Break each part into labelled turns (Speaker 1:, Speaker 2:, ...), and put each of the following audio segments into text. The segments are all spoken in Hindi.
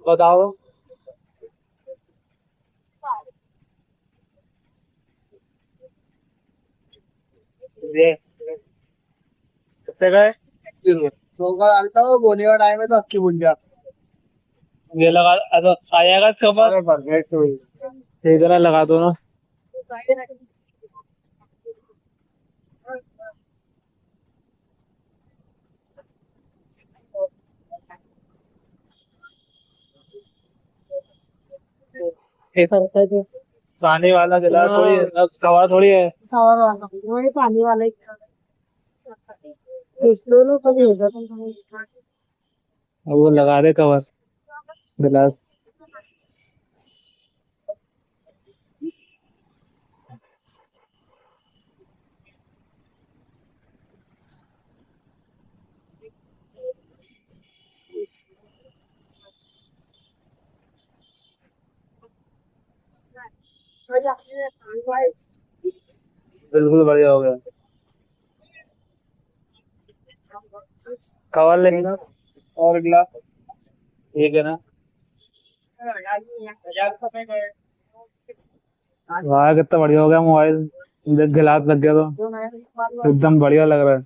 Speaker 1: बताओ। ये कितने का है? 100 का डालता हूँ, बोने का टाइम है तो अक्की बुझ जा। ये लगा, अच्छा आ जाएगा इसके ऊपर। अरे परफेक्ट हुई। ठीक है ना, लगा दो ना। ऐसा होता है जी। पानी वाला गिलास थोड़ी है, कवर थोड़ी है। कवर वाला वही पानी वाला ही। इस दोनों का भी होगा। अब वो लगा दे कवर गिलास। बिल्कुल बढ़िया हो गया। कवर लेना और गिलास। ठीक है ना। वाह कितना बढ़िया हो गया मोबाइल। देख गिलास लग गया तो एकदम बढ़िया लग रहा है।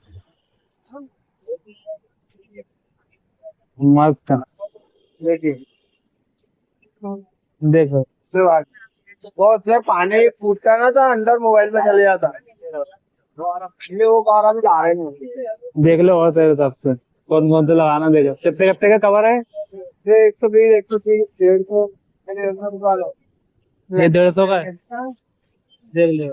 Speaker 1: मस्त है। देखिए, देखो वो उसमें पानी फूटता ना तो अंदर मोबाइल में चले जाता। ये वो बारह में ला रहे हैं। देख लो और तेरे हिसाब से कौन कौन से लगाना, देखो कितने कितने का कवर है। ये 120, 130, 150, 150 वाला। ये 150 का है। देख लो।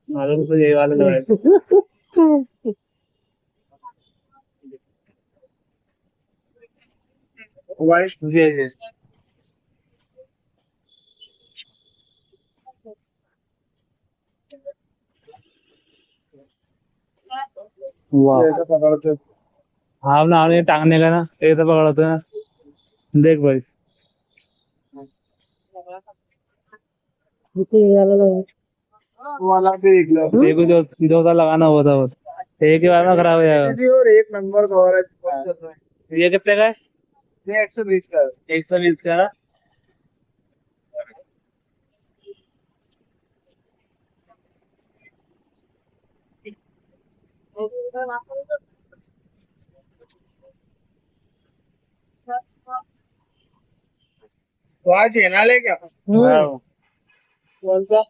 Speaker 1: मालूम तो यही वाले लगाए। वाइट जी जी। वाह, ऐसा पकड़ते। हाँ ना, ये टांगने का ना, ऐसा पकड़ते हैं। देख भाई। वाला भी देख लो। देखो जो जो सा लगाना हुआ था वो एक ही बार में खराब हो जाएगा। और एक नंबर कवर है। ये कितने का है? ये 120 का है। 120 का ना। तो आज है ना ले क्या? कौन सा?